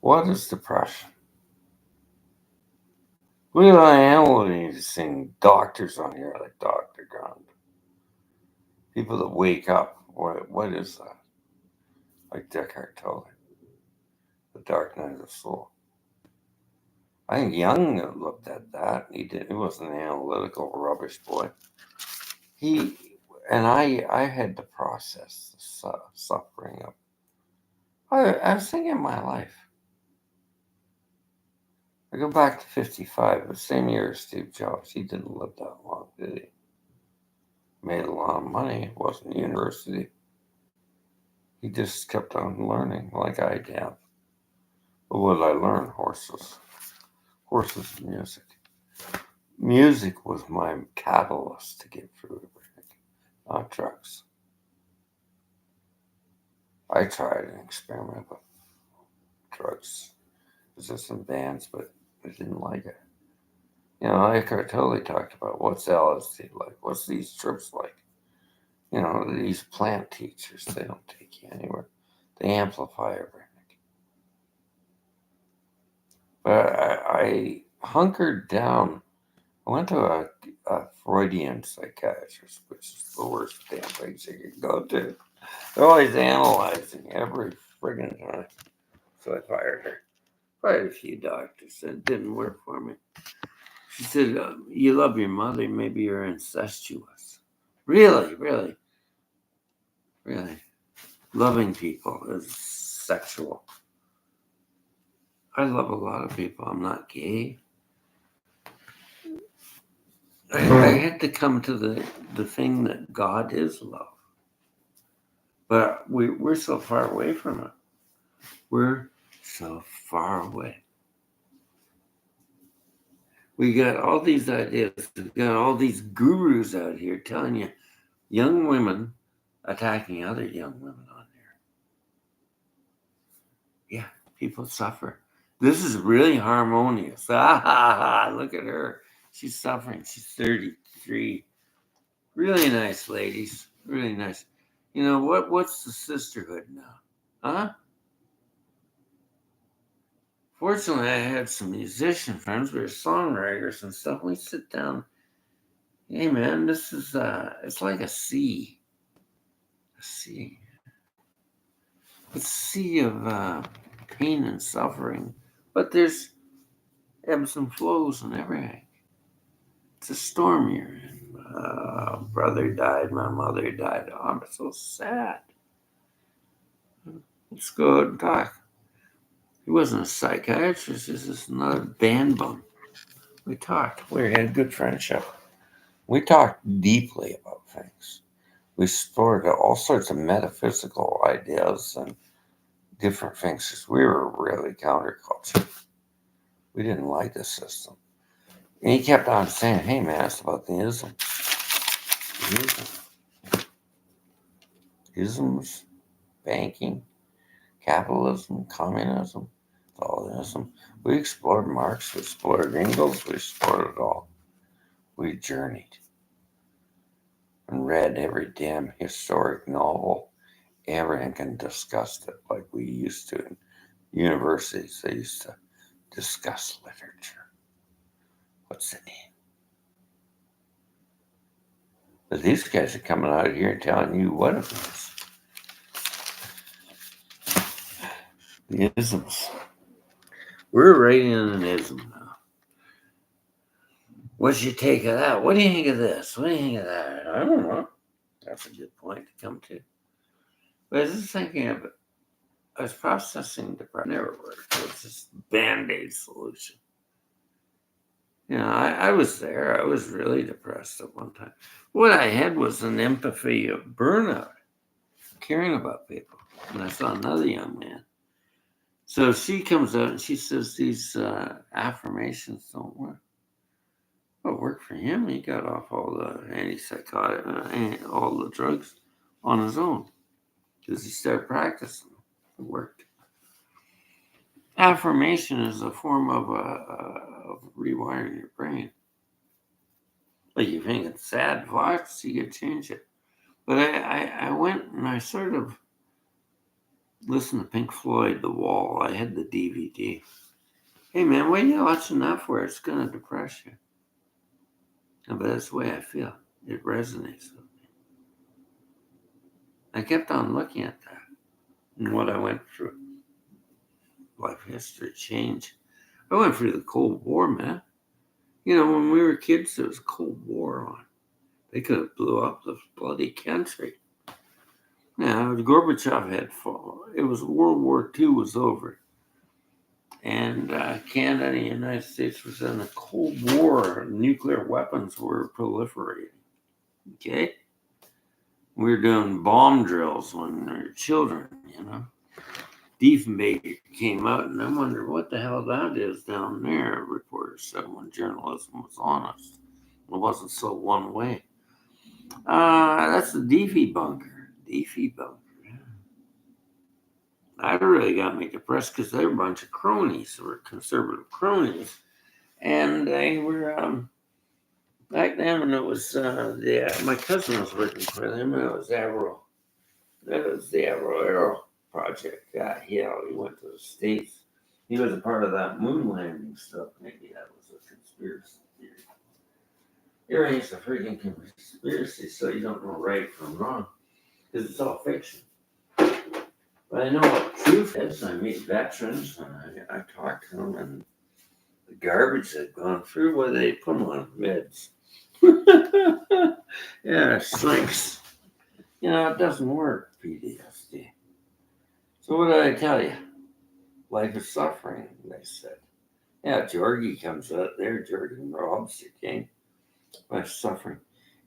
What is depression? We are analyzing doctors on here like Dr. Grant. People that wake up. What is that? Like Descartes told it, the dark night of the soul. I think Jung looked at that. He wasn't an analytical rubbish boy. He and I had to process the suffering of. I was thinking of my life. I go back to 55, the same year as Steve Jobs. He didn't live that long, did he? Made a lot of money. It wasn't university. He just kept on learning like I did. But what did I learn? Horses. Horses and music. Music was my catalyst to get through everything, not drugs. I tried and experimented with drugs, resistant bands, but I didn't like it. Like I totally talked about what's LSD like, what's these trips like. These plant teachers, they don't take you anywhere. They amplify everything. But I hunkered down. I went to a Freudian psychiatrist, which is the worst damn place you can go to. They're always analyzing every friggin' time. So I fired her. Fired a few doctors. It didn't work for me. She said, you love your mother, maybe you're incestuous. Really, really, really. Loving people is sexual. I love a lot of people. I'm not gay. I had to come to the thing that God is love. But we're so far away from it. We're so far away. We got all these ideas. We got all these gurus out here telling you young women attacking other young women on there. Yeah, people suffer. This is really harmonious. Ah, ha, ha, look at her. She's suffering. She's 33. Really nice, ladies. Really nice. What's the sisterhood now? Huh? Fortunately, I had some musician friends. We were songwriters and stuff. We sit down. Hey, man, this is, it's like a sea. A sea. A sea of pain and suffering. But there's ebbs and flows and everything. It's a storm you're in. Brother died, my mother died. Oh, I'm so sad. Let's go out and talk. He wasn't a psychiatrist, he's just another band bum. We talked. We had a good friendship. We talked deeply about things. We explored all sorts of metaphysical ideas and different things because we were really counterculture. We didn't like the system. And he kept on saying, hey man, it's about the ism. Isms, banking, capitalism, communism, Stalinism. We explored Marx, we explored Engels, we explored it all. We journeyed and read every damn historic novel, everything, and discussed it like we used to in universities. They used to discuss literature. What's it mean? But these guys are coming out here and telling you what it means. The isms. We're writing an ism now. What'd you take of that? What do you think of this? What do you think of that? I don't know. That's a good point to come to. But I was just thinking of it. I was processing depression. Never worked. It was just Band-Aid solution. I was there. I was really depressed at one time. What I had was an empathy of burnout, caring about people. And I saw another young man. So she comes out and she says these affirmations don't work. Well, it worked for him. He got off all the antipsychotic, all the drugs on his own because he started practicing. It worked. Affirmation is a form of rewiring your brain. Like you think it's sad thoughts, you can change it. But I went and I sort of Listen to Pink Floyd, The Wall. I had the DVD. Hey man, what are you watching that for? It's gonna depress you. But that's the way I feel. It resonates with me. I kept on looking at that and what I went through. Life history change. I went through the Cold War, man. You know, when we were kids, there was a Cold War on. They could have blew up the bloody country. Now, Gorbachev had fallen. It was World War II was over. And Canada and the United States was in a Cold War. Nuclear weapons were proliferating. Okay? We were doing bomb drills when we were children, you know. Diefenbaker came out, and I wonder what the hell that is down there, reporters said when journalism was honest. It wasn't so one way. That's the Deefy bunker. Deefy bunker. That really got me depressed because they were a bunch of cronies. They were conservative cronies. And they were, back then when it was, my cousin was working for them, and it was Avro. That was the Avro Aero project. He went to the States. He was a part of that moon landing stuff. Maybe that was a conspiracy theory. Everything's a freaking conspiracy, so you don't know right from wrong, because it's all fiction. But I know what truth is. I meet veterans, and I talk to them, and the garbage they've gone through, where they put them on meds. Yeah, it slinks. You know, it doesn't work, PTSD. So what did I tell you? Life is suffering, they said. Yeah, Jorgie comes out there, Jordan Robs the king. Life is suffering.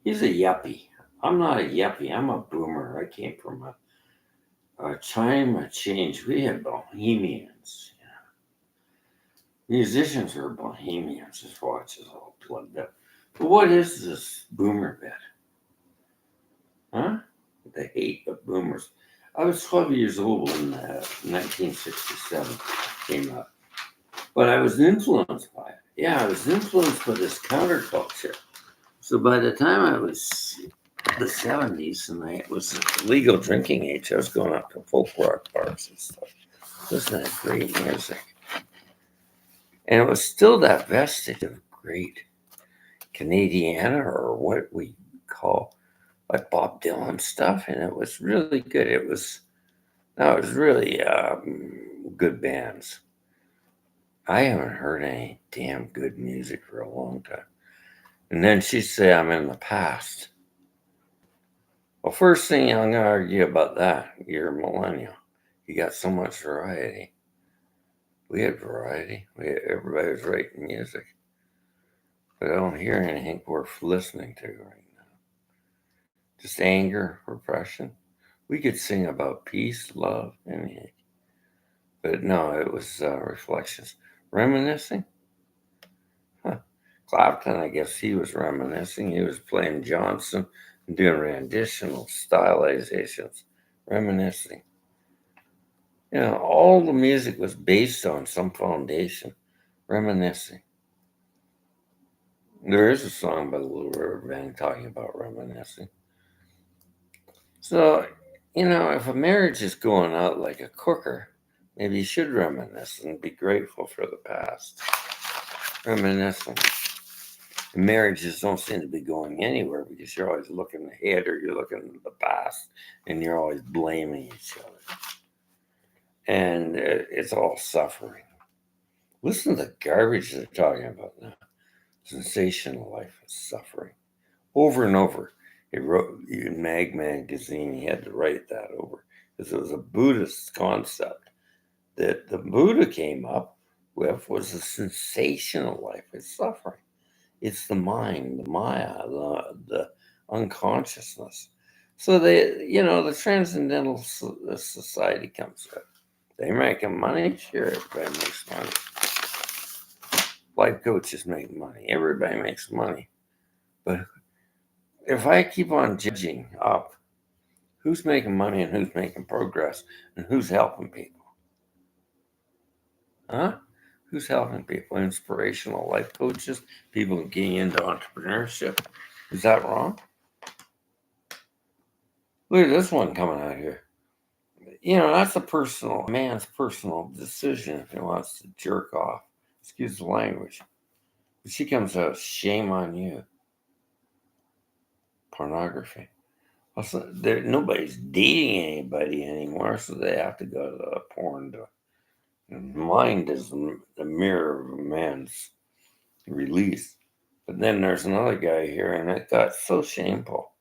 He's a yuppie. I'm not a yuppie. I'm a boomer. I came from a time of change. We had bohemians. You know. Musicians are bohemians. His watch is all plugged up. But what is this boomer bit? Huh? The hate of boomers. I was 12 years old when 1967 came up. But I was influenced by it. Yeah, I was influenced by this counterculture. So by the time I was the 70s and I was legal drinking age, I was going out to folk rock bars and stuff. Listening to great music. And it was still that vestige of great Canadiana, or what we call like Bob Dylan stuff. And it was really good. It was really good bands. I haven't heard any damn good music for a long time. And then she'd say I'm in the past. Well, first thing I'm going to argue about that, you're a millennial. You got so much variety. We had variety. Everybody was writing music. But I don't hear anything worth listening to right now. Just anger, repression. We could sing about peace, love, anything. But no, it was reflections. Reminiscing? Huh. Clapton, I guess he was reminiscing. He was playing Johnson and doing renditional stylizations. Reminiscing. You know, all the music was based on some foundation. Reminiscing. There is a song by the Little River Band talking about reminiscing. So, you know, if a marriage is going out like a cooker, maybe you should reminisce and be grateful for the past. Reminiscing. Marriages don't seem to be going anywhere because you're always looking ahead or you're looking at the past and you're always blaming each other. And it's all suffering. Listen to the garbage they're talking about now. Sensational life is suffering. Over and over. He wrote in Mag Magazine, he had to write that over because it was a Buddhist concept that the Buddha came up with was a sensational life is suffering. It's the mind, the Maya, the unconsciousness. So the Transcendental Society comes up. They making money? Sure, everybody makes money. Life coaches make money. Everybody makes money. But if I keep on judging up, who's making money and who's making progress and who's helping people? Huh? Who's helping people? Inspirational life coaches, people getting into entrepreneurship. Is that wrong? Look at this one coming out here. that's a man's personal decision if he wants to jerk off. Excuse the language. But she comes out, shame on you. Pornography. Also, nobody's dating anybody anymore, so they have to go to the porn. Mind is the mirror of a man's release. But then there's another guy here, and it got so shameful.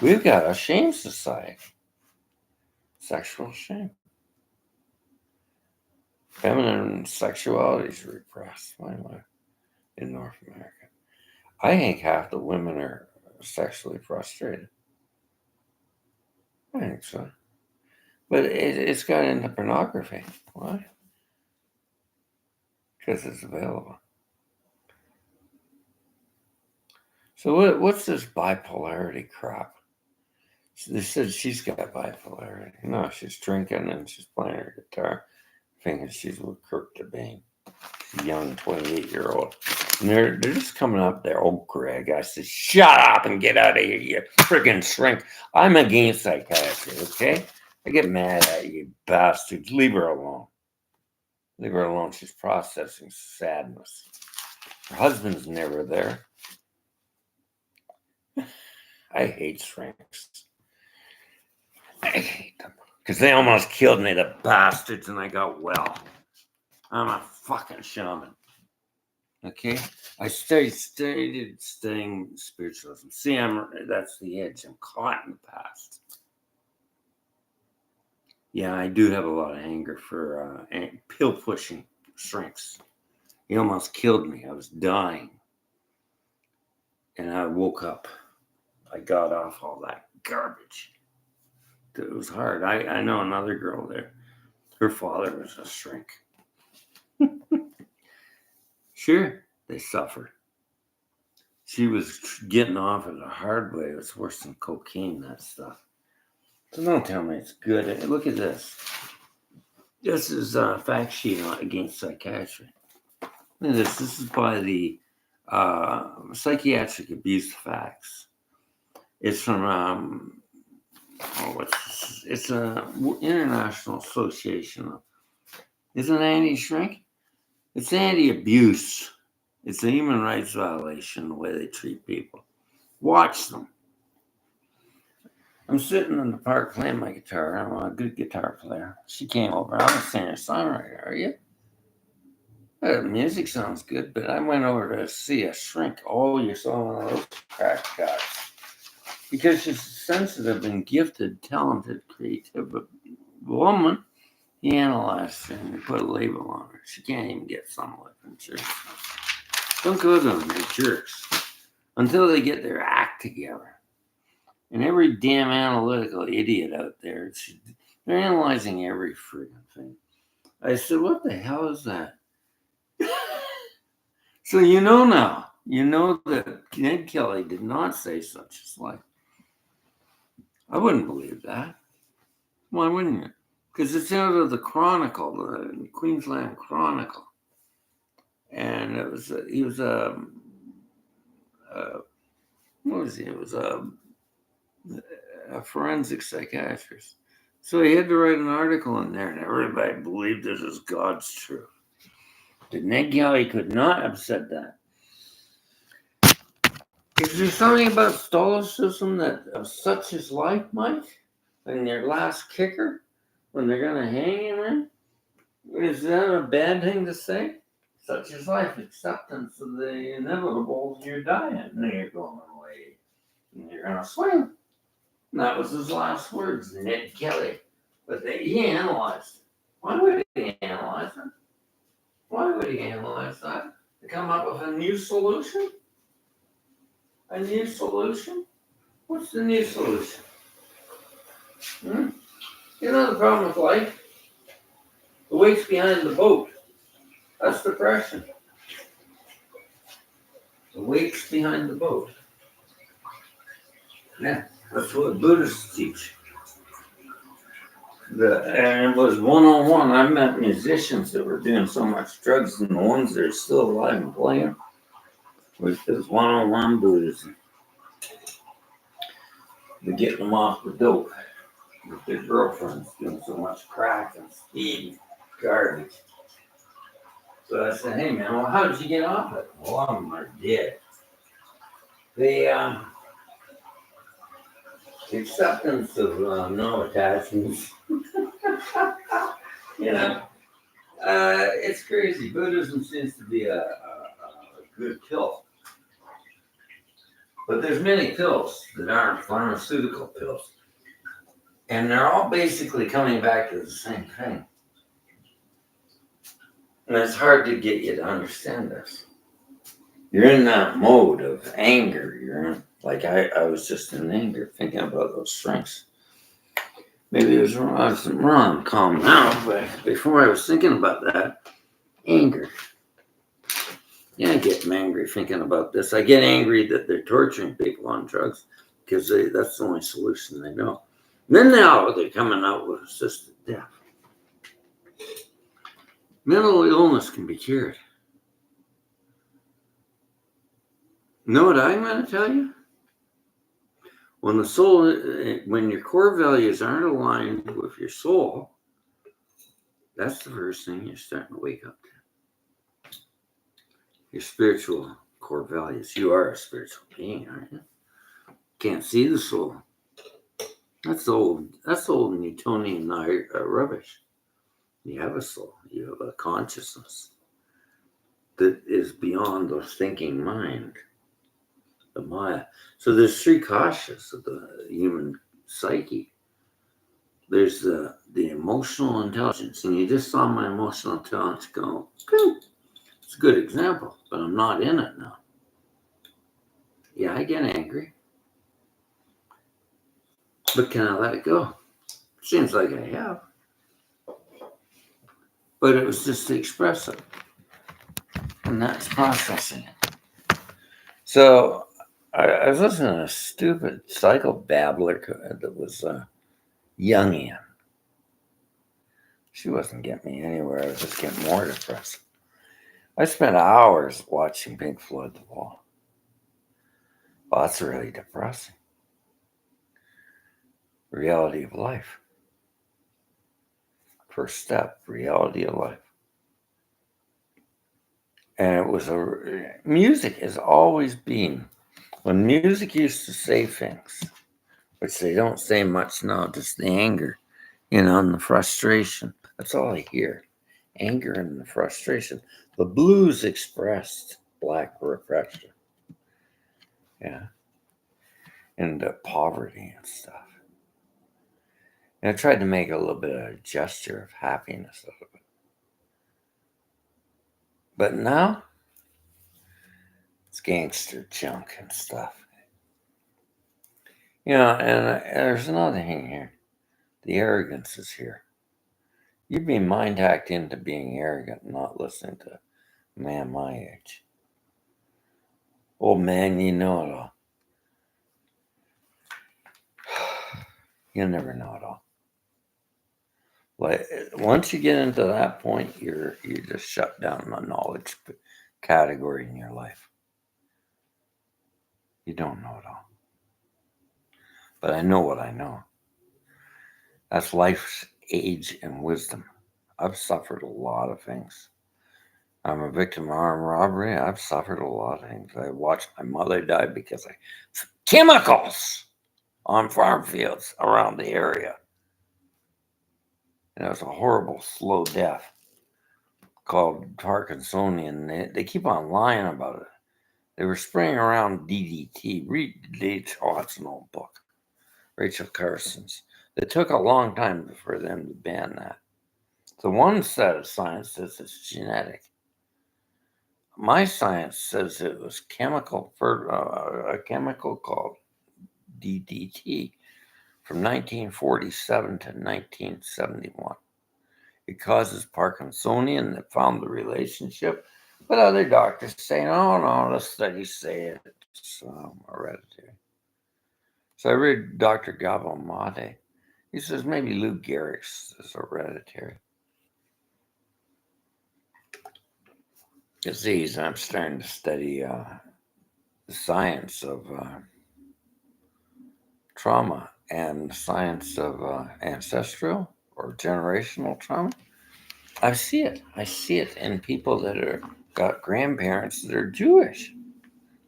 We've got a shame society. Sexual shame. Feminine sexuality is repressed in North America. I think half the women are sexually frustrated. I think so. But it's got into pornography. Why? Because it's available. So what's this bipolarity crap? They said she's got bipolarity. No, she's drinking and she's playing her guitar, thinking she's with Kurt Cobain. She's a young 28-year-old. And they're just coming up there. Oh, Greg, I said, shut up and get out of here, you friggin' shrink. I'm against psychiatry, okay? I get mad at you bastards. Leave her alone. Leave her alone. She's processing sadness. Her husband's never there. I hate shrinks. I hate them. Because they almost killed me, the bastards, and I got well. I'm a fucking shaman. Okay? I started studying spiritualism. See, that's the edge. I'm caught in the past. Yeah, I do have a lot of anger for pill-pushing shrinks. He almost killed me. I was dying. And I woke up. I got off all that garbage. It was hard. I know another girl there. Her father was a shrink. Sure, they suffered. She was getting off it a hard way. It was worse than cocaine, that stuff. So don't tell me it's good. Look at this. This is a fact sheet against psychiatry. Look at this. This is by the Psychiatric Abuse Facts. It's from it's an international association. Isn't anti-shrink? It's anti-abuse. It's a human rights violation, the way they treat people. Watch them. I'm sitting in the park playing my guitar. I'm a good guitar player. She came over. I'm a singer-songwriter, are you? The music sounds good, but I went over to see a shrink. Oh, you saw one of those crack guys. Because she's a sensitive and gifted, talented, creative woman, he analyzed her and put a label on her. She can't even get sunlight from church. Don't go to them, they're jerks. Until they get their act together. And every damn analytical idiot out there, they're analyzing every friggin' thing. I said, what the hell is that? So you know now. You know that Ned Kelly did not say such as life. I wouldn't believe that. Why wouldn't you? Because it's out of the Chronicle, the Queensland Chronicle. And it was he was a what was he? It was a forensic psychiatrist. So he had to write an article in there, and everybody believed this is God's truth. But Ned Kelly could not have said that. Is there something about Stoicism that such is life, Mike? And your last kicker, when they're going to hang you, man? Is that a bad thing to say? Such is life, acceptance of the inevitable. You're dying, and you're going away, and you're going to swim. And that was his last words, Ned Kelly. But he analyzed. Why would he analyze it? Why would he analyze that? To come up with a new solution? A new solution? What's the new solution? You know the problem with life? The weight's behind the boat. That's depression. The weight's behind the boat. Yeah, that's what Buddhists teach. And it was one-on-one. I met musicians that were doing so much drugs, and the ones that are still alive and playing was one-on-one Buddhism. They're getting them off the dope. with their girlfriends doing so much crack and speed and garbage. So I said, hey man, well, how did you get off it? A lot of them are dead. The acceptance of no attachments, you know, it's crazy. Buddhism seems to be a good pill. But there's many pills that aren't pharmaceutical pills. And they're all basically coming back to the same thing. And it's hard to get you to understand this. You're in that mode of anger. You're in, like I was just in anger thinking about those shrinks. Maybe I was wrong, calm now, but before I was thinking about that, anger. Yeah, I get angry thinking about this. I get angry that they're torturing people on drugs because that's the only solution they know. And then now they're coming out with assisted death. Mental illness can be cured. You know what I'm going to tell you? When the soul, when your core values aren't aligned with your soul, that's the first thing you're starting to wake up to. Your spiritual core values. You are a spiritual being, aren't you? Can't see the soul. That's old Newtonian rubbish. You have a soul. You have a consciousness that is beyond the thinking mind, the Maya. So there's three kashas of the human psyche. There's the emotional intelligence, and you just saw my emotional intelligence go. It's a good example, but I'm not in it now. Yeah, I get angry, but can I let it go? Seems like I have, but it was just to express it, and that's processing it. So I was listening to a stupid psychobabbler that was Jungian. She wasn't getting me anywhere. I was just getting more depressed. I spent hours watching Pink Floyd The Wall. Well, that's really depressing. Reality of life. First step, reality of life. And it was music has always been, when music used to say things, which they don't say much now, just the anger, and the frustration. That's all I hear. Anger and the frustration. The blues expressed black repression. Yeah. And poverty and stuff. And I tried to make a little bit of a gesture of happiness out of it. But now, it's gangster junk and stuff. And there's another thing here. The arrogance is here. You've been mind hacked into being arrogant and not listening to a man my age. Old man, you know it all. You'll never know it all. Like, once you get into that point, you just shut down the knowledge category in your life. You don't know it all. But I know what I know. That's life's age and wisdom. I've suffered a lot of things. I'm a victim of armed robbery. I've suffered a lot of things. I watched my mother die because of chemicals on farm fields around the area. And it was a horrible, slow death called Parkinsonian. They keep on lying about it. They were spraying around DDT. Read it's an old book. Rachel Carson's. It took a long time for them to ban that. So one set of science says it's genetic. My science says it was a chemical called DDT from 1947 to 1971. It causes Parkinsonian. They found the relationship, but other doctors say, no, the studies say it's hereditary. So I read Dr. Gabor Mate. He says maybe Lou Gehrig's is hereditary disease. I'm starting to study the science of trauma and science of ancestral or generational trauma. I see it. I see it in people that are got grandparents that are Jewish.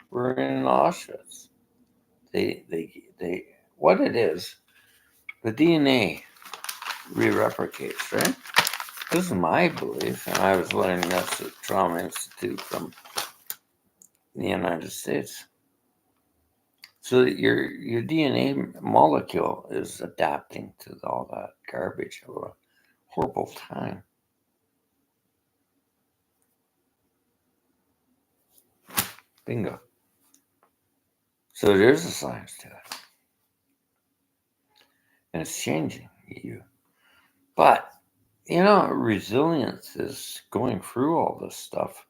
We're in Auschwitz. They. What it is, the DNA re-replicates, right? This is my belief, and I was learning this at Trauma Institute from the United States. So that your DNA molecule is adapting to all that garbage of a horrible time. Bingo. So there's a science to it. And it's changing you. But, resilience is going through all this stuff.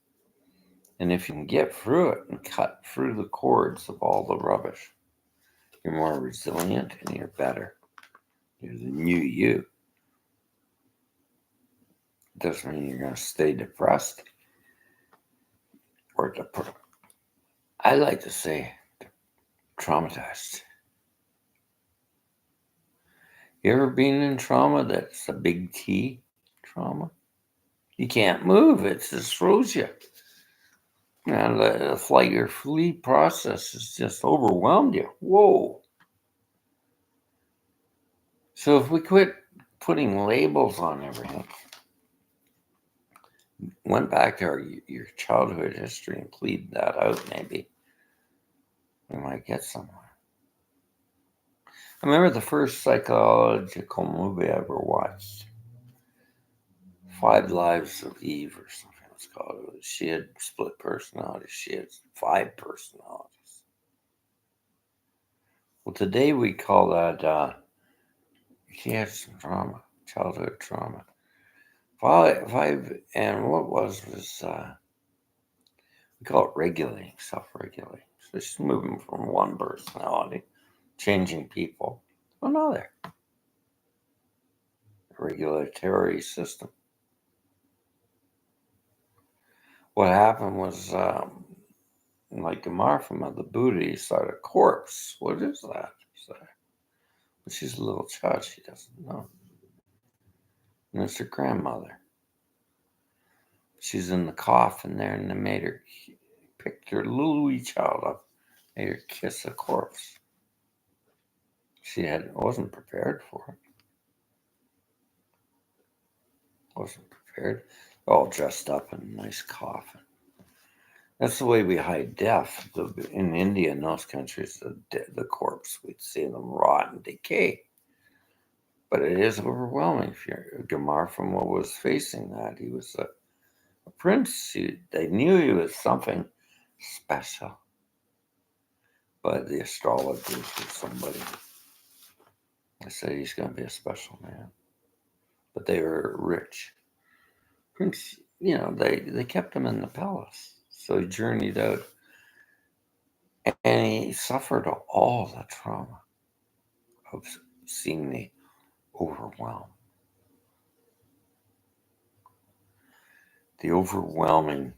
And if you can get through it and cut through the cords of all the rubbish, you're more resilient and you're better. You're the new you. Doesn't mean you're going to stay depressed or I like to say traumatized. You ever been in trauma that's a big T trauma? You can't move. It just throws you. And the flight or flee process has just overwhelmed you. Whoa. So if we quit putting labels on everything, went back to your childhood history and plead that out, maybe we might get somewhere. I remember the first psychological movie I ever watched, 5 Lives of Eve or something it was called. She had split personalities. She had 5 personalities. Well, today we call that, she had some trauma, childhood trauma. 5, and what was, we call it regulating, self-regulating. So she's moving from one personality, changing people, to another. Regulatory system. What happened was, like Gamarfama, the Buddha, he saw a corpse. What is that? But she's a little child, she doesn't know. And it's her grandmother. She's in the coffin there, and they made her, picked her little wee child up, made her kiss a corpse. She wasn't prepared for it. Wasn't prepared. All dressed up in a nice coffin. That's the way we hide death. In India and those countries, the corpse, we'd see them rot and decay. But it is overwhelming. Gamarfama was facing that. He was a prince. They knew he was something special. But the astrologers or somebody, they said he's going to be a special man. But they were rich. Prince, they kept him in the palace. So he journeyed out. And he suffered all the trauma of seeing the overwhelm. The overwhelming.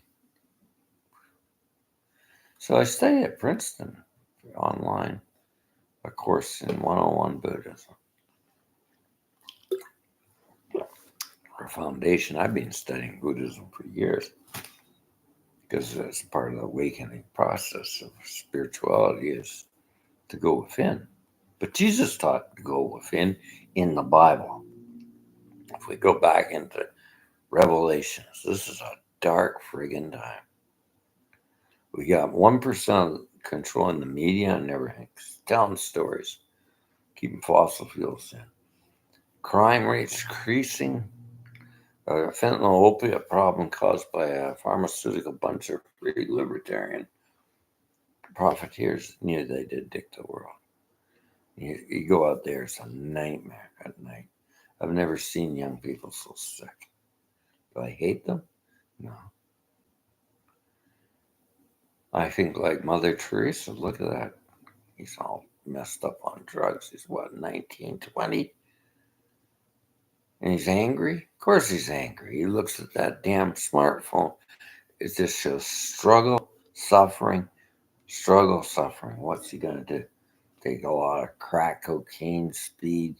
So I studied at Princeton online, a course in 101 Buddhism. Our foundation, I've been studying Buddhism for years because it's part of the awakening process of spirituality is to go within. But Jesus taught to go within in the Bible. If we go back into Revelations, this is a dark friggin' time. We got 1% controlling the media and everything, telling stories, keeping fossil fuels in. Crime rates increasing. Fentanyl opiate problem caused by a pharmaceutical bunch of free libertarian profiteers knew they did dict the world. You go out there, it's a nightmare at night. I've never seen young people so sick. Do I hate them? No. I think like Mother Teresa, look at that. He's all messed up on drugs. He's what, 19, 20? And he's angry? Of course he's angry. He looks at that damn smartphone. It just shows struggle, suffering. What's he going to do? take a lot of crack cocaine, speed,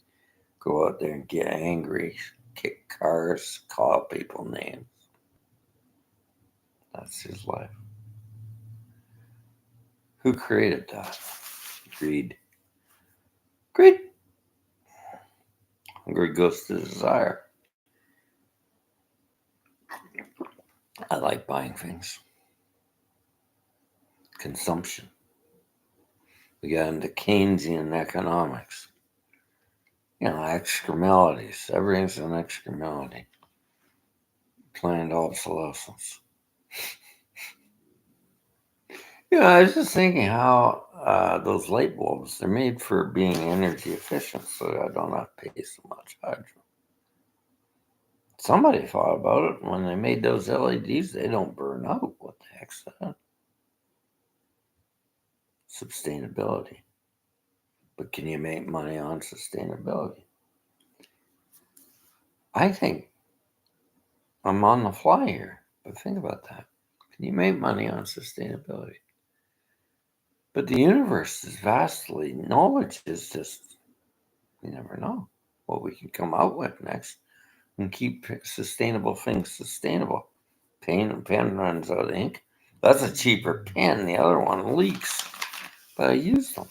go out there and get angry, kick cars, call people names. That's his life. Who created that? Greed. Greed. Hungry goes to desire. I like buying things. Consumption. We got into Keynesian economics. Externalities. Everything's an externality. Planned obsolescence. I was just thinking how those light bulbs, they're made for being energy efficient, so I don't have to pay so much hydro. Somebody thought about it. When they made those LEDs, they don't burn out. What the heck's that? Sustainability. But can you make money on sustainability? I think I'm on the fly here, but think about that. Can you make money on sustainability? But the universe is vastly, knowledge is just, you never know what we can come out with next and keep sustainable things sustainable. Pen runs out of ink. That's a cheaper pen. The other one leaks. But I used them.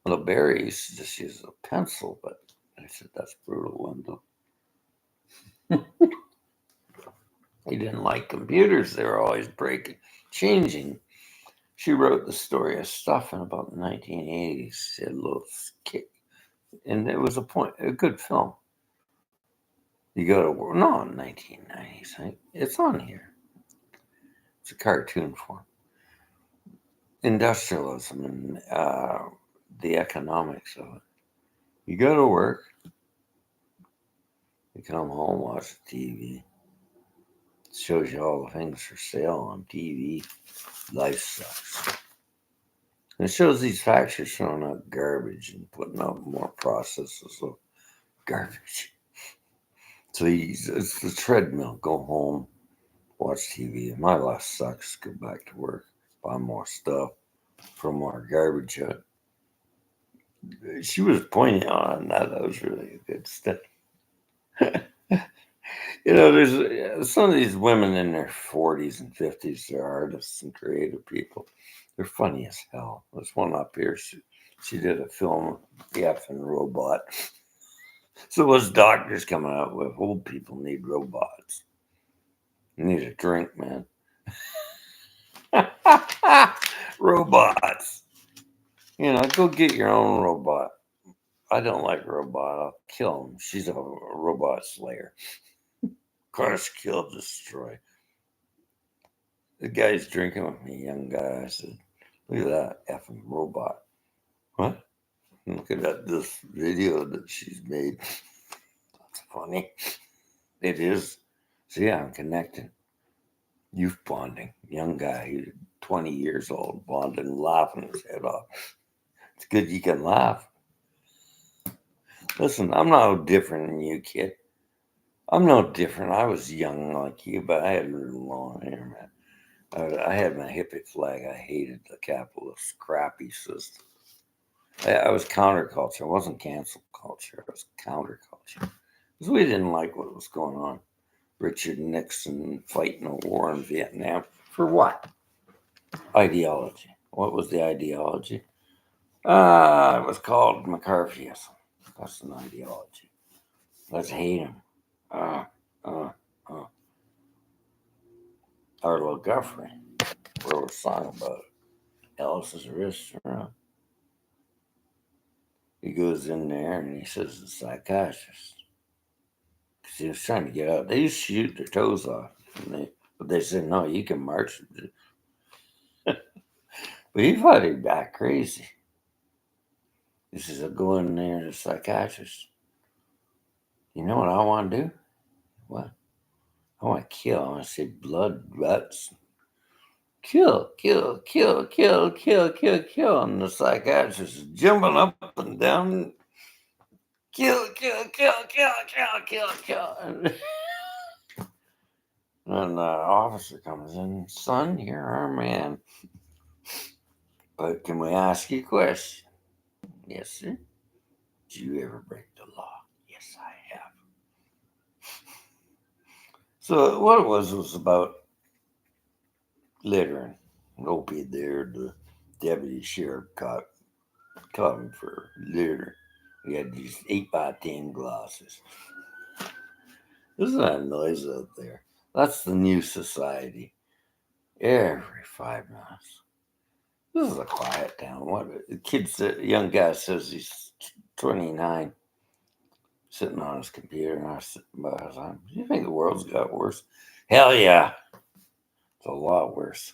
Well, Barry used to just use a pencil, but I said, that's brutal, Linda. He didn't like computers. They were always breaking, changing. She wrote the story of Stuff in about the 1980s. She had a little kick. And it was a good film. You go to, no, 1990s. It's on here. It's a cartoon form. Industrialism and the economics of it. You go to work, you come home, watch the TV. It shows you all the things for sale on TV. Life sucks. And it shows these factories throwing out garbage and putting out more processes of garbage. So it's the treadmill. Go home, watch TV. My life sucks. Go back to work, buy more stuff, throw more garbage out. She was pointing on that. That was really a good stuff. There's some of these women in their 40s and 50s. They're artists and creative people. They're funny as hell. There's one up here. She did a film, The Effing Robot. So those doctors coming out with old people need robots. You need a drink, man. Robots. Go get your own robot. I don't like robot. I'll kill him. She's a robot slayer. Crush, kill, destroy. The guy's drinking with me, young guy. I said, look at that effing robot. What? Look at this video that she's made. That's funny. It is. See, I'm connecting. Youth bonding. Young guy, he's 20 years old, bonding, laughing his head off. It's good you can laugh. Listen, I'm no different than you, kid. I'm no different. I was young like you, but I had long hair, man. I had my hippie flag. I hated the capitalist crappy system. I was counterculture. I wasn't cancel culture. I was counterculture. Because we didn't like what was going on. Richard Nixon fighting a war in Vietnam. For what? Ideology. What was the ideology? It was called McCarthyism. That's an ideology. Let's hate him. Arlo Guthrie wrote a song about it. Ellis's restaurant. He goes in there and he says the psychiatrist. Because he was trying to get out. They used to shoot their toes off. But they said, no, you can march. But he thought he'd back crazy. He says, I'll go in there to the psychiatrist. You know what I want to do? What? I want to kill. I want to say blood, guts. Kill. And the psychiatrist is jumping up and down. Kill. And the officer comes in. Son, you're our man. But can we ask you a question? Yes, sir. Did you ever break the law? Yes, I have. So what it was about littering. Opie there, the deputy sheriff caught him for litter. He had these 8x10 glasses. Isn't that noise out there? That's the new society. Every 5 minutes. This is a quiet town. What the young guy says he's 29, sitting on his computer, and I was like, "Do you think the world's got worse?" Hell yeah, it's a lot worse.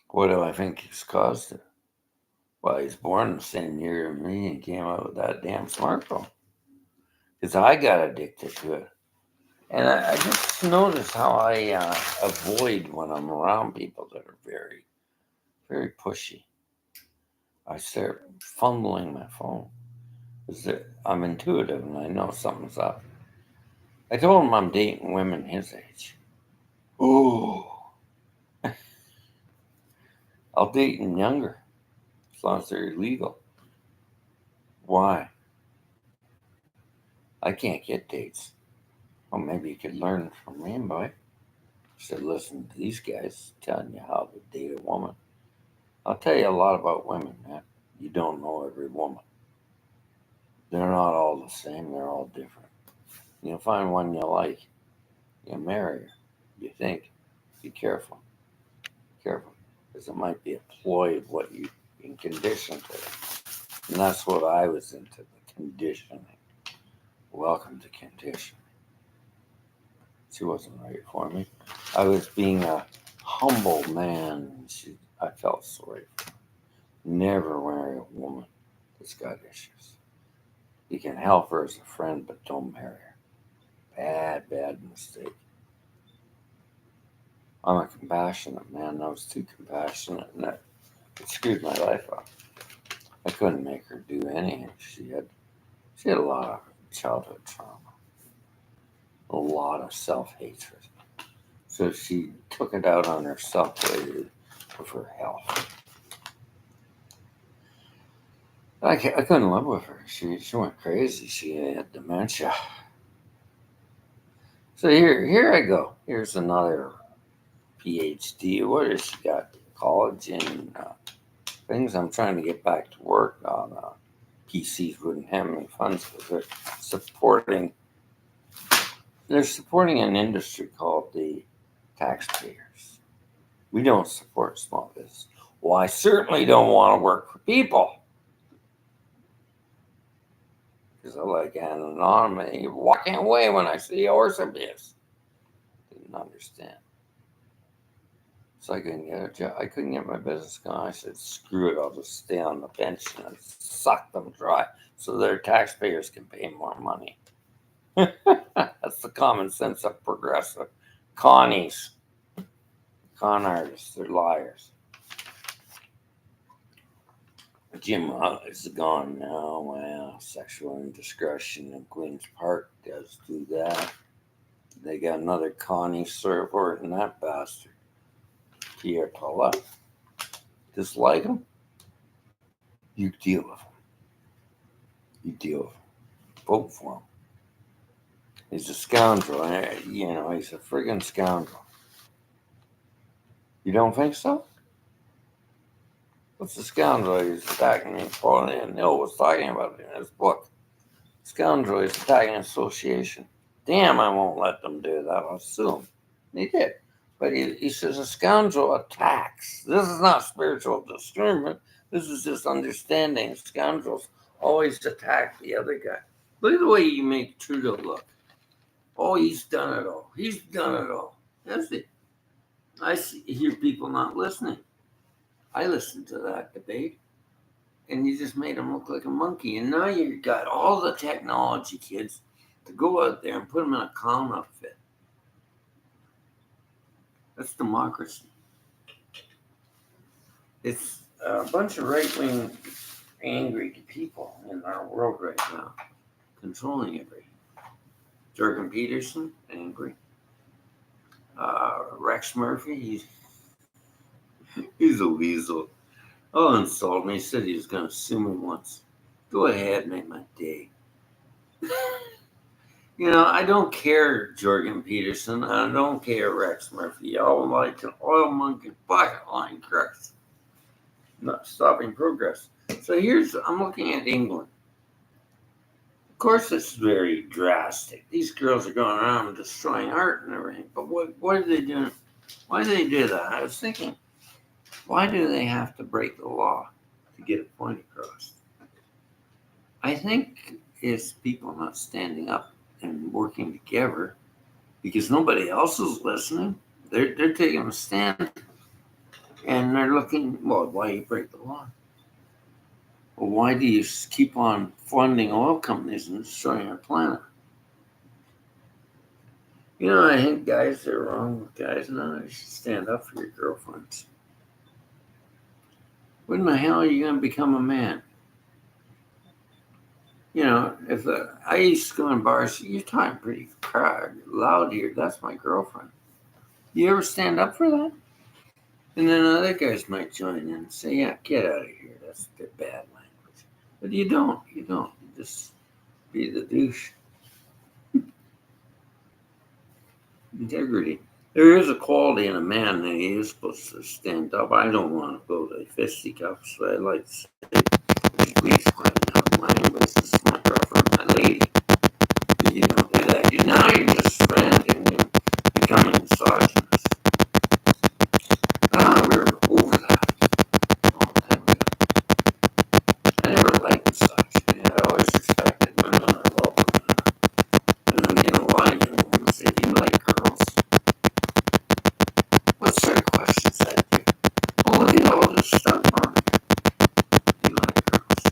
What do I think has caused it? Well, he's born the same year as me and came out with that damn smartphone. Because I got addicted to it. And I just notice how I avoid when I'm around people that are very, very pushy. I start fumbling my phone. Because I'm intuitive and I know something's up. I told him I'm dating women his age. Ooh. I'll date them younger. As long as they're illegal. Why? I can't get dates. Well, maybe you could learn from me, boy. Should listen to these guys telling you how to date a woman. I'll tell you a lot about women, man. You don't know every woman. They're not all the same, they're all different. You'll find one you like, you marry her. You think, be careful, careful, because it might be a ploy of what you've been conditioned to. And that's what I was into, the conditioning. Welcome to conditioning. She wasn't right for me. I was being a humble man. I felt sorry for her. Never marry a woman that's got issues. You can help her as a friend, but don't marry her. Bad, bad mistake. I'm a compassionate man. I was too compassionate, and it screwed my life up. I couldn't make her do anything. She had a lot of childhood trauma, a lot of self hatred. So she took it out on herself with her health. I couldn't live with her. She went crazy. She had dementia. So here I go. Here's another PhD. What has she got? College in things. I'm trying to get back to work on PCs wouldn't have any funds because supporting they're supporting an industry called the taxpayers. We don't support small business. Well, I certainly don't want to work for people because I like anonymity. Walking away when I see a horse abuse. Didn't understand. So I couldn't get a job. I couldn't get my business going. I said, screw it. I'll just stay on the pension and suck them dry so their taxpayers can pay more money. That's the common sense of progressive connies, con artists. They're liars. Jim is gone now. Well, sexual indiscretion in Queen's Park does do that. They got another Connie supporting that bastard. Pierre Paulette. Dislike him? You deal with him. You deal with him. Vote for him. He's a scoundrel. He's a friggin' scoundrel. You don't think so? What's a scoundrel? He's attacking me. Napoleon Hill was talking about it in his book. Scoundrel is attacking association. Damn, I won't let them do that. I'll sue him. He did. But he says a scoundrel attacks. This is not spiritual discernment. This is just understanding. Scoundrels always attack the other guy. Look at the way you make Trudeau look. Oh, he's done it all. He's done it all. That's it. Hear people not listening. I listened to that debate, and you just made him look like a monkey. And now you've got all the technology kids to go out there and put them in a clown outfit. That's democracy. It's a bunch of right-wing angry people in our world right now, controlling everything. Jordan Peterson, angry. Rex Murphy, he's a weasel. Oh, insult me. He said he was going to sue me once. Go ahead, make my day. I don't care, Jorgen Peterson. I don't care, Rex Murphy. All like an oil monkey bucket line crux. Not stopping progress. So I'm looking at England. Of course, it's very drastic. These girls are going around destroying art and everything. But what are they doing? Why do they do that? I was thinking, why do they have to break the law to get a point across? I think it's people not standing up and working together because nobody else is listening. They're taking a stand and they're looking, well, why do you break the law? Well, why do you keep on funding oil companies and destroying our planet? I think guys are wrong with guys. No, you should stand up for your girlfriends. When the hell are you going to become a man? If I used to go in bars, you're talking pretty loud here. That's my girlfriend. You ever stand up for that? And then other guys might join in and say, yeah, get out of here. That's the bad language. But you don't. You just be the douche. Integrity. There is a quality in a man that he is supposed to stand up. I don't want to go to fisticuffs, but I'd like to say, please find out my English. This is my girlfriend, my lady. You don't do that. Now you're just friending and becoming misogynist. We're over that. I never liked misogyny. I always respected women. I love women. And then, why do women say, do you like girls? What sort of questions that do? Well, look at all this stuff on. Do you like girls?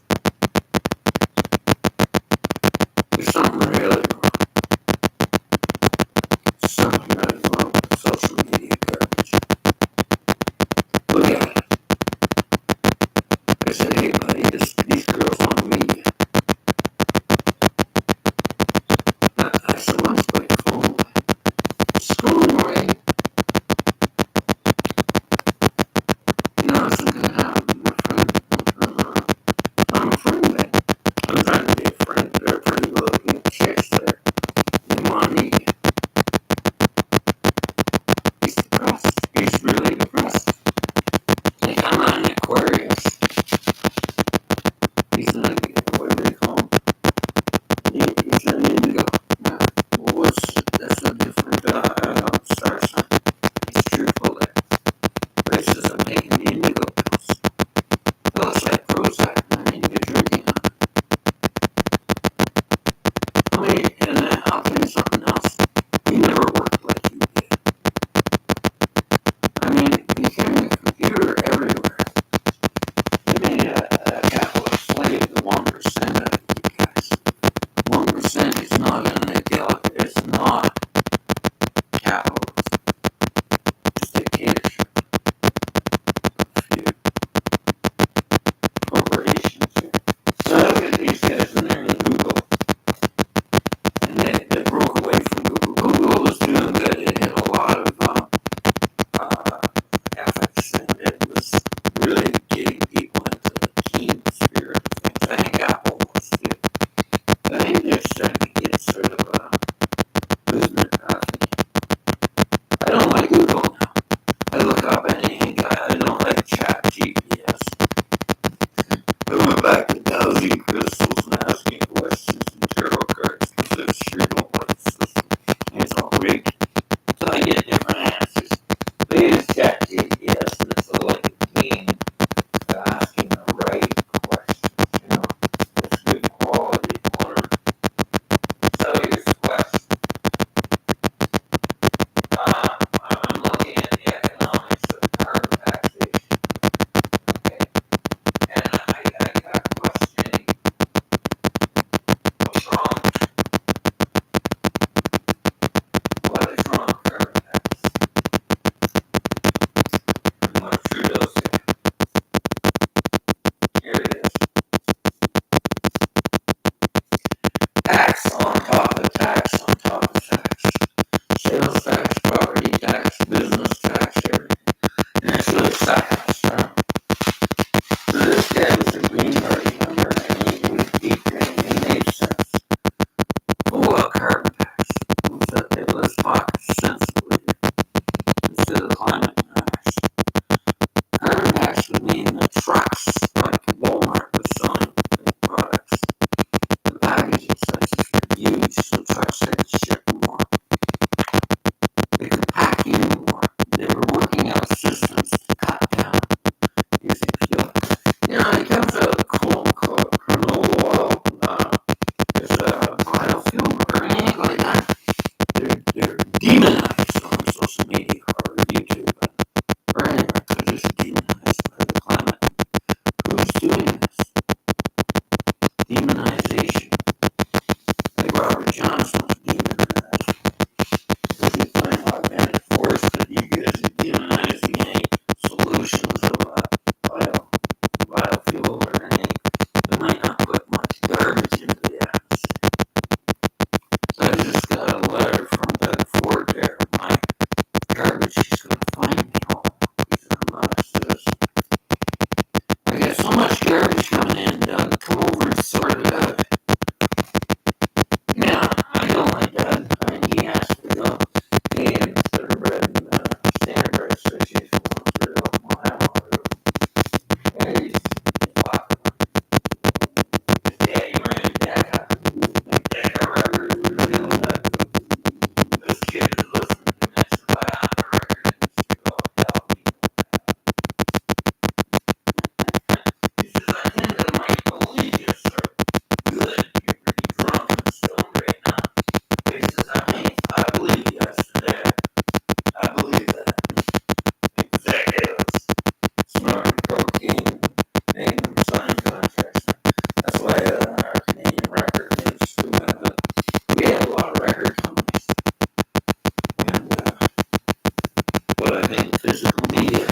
think physical media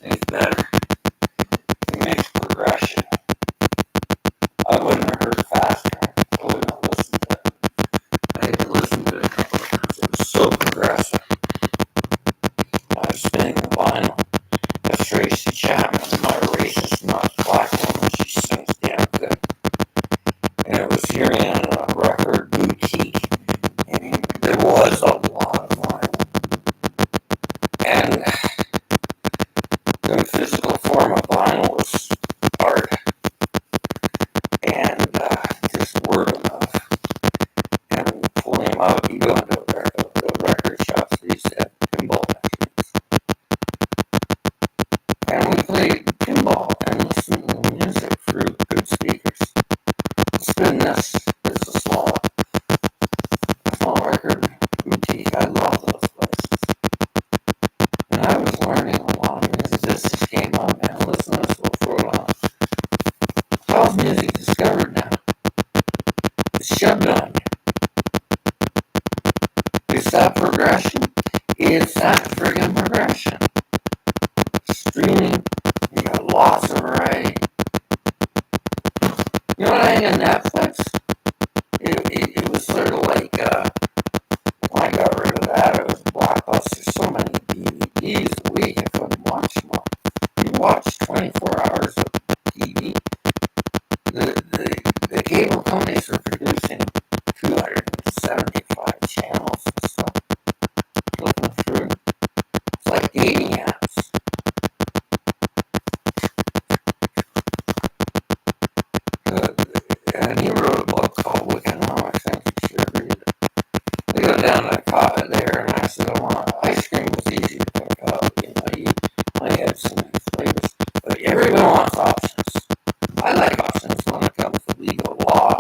is better. It makes progression. I wouldn't have heard faster. I wouldn't have listened to it. I had to listen to it a couple of times. It was so progressive. I was spinning the vinyl. That's Tracy Chapman, my racist, not black woman. She sings damn good. And it was here in a record boutique. And there was a lot of vinyl. And the physical form of vinyl was art. And just word of mouth. And pulling them out, you go into the record shops, they used to have pinball machines. And we played pinball and listened to music through good speakers. Spin this is a small record boutique. I love those places. And I was learning a lot of music. This just came up, man. Listen to this, we'll throw it on. How's music discovered now? It's shoved on you. It's that progression. It's that friggin' progression. Streaming, you got lots of variety. You know what I think of Netflix? It was sort of like, when I got rid of that, it was Blockbuster. So many DVDs a week, I couldn't watch them all. You watch 24 hours of TV. The cable companies are producing 275 channels and stuff. Looking through. It's like dating apps. And he wrote a book called Wickenomics. I think you should read it. I go down to the there and I said, I want ice cream was easy to pick up. You know, you might have some flavors. But everyone wants options. I like options when it comes to legal law.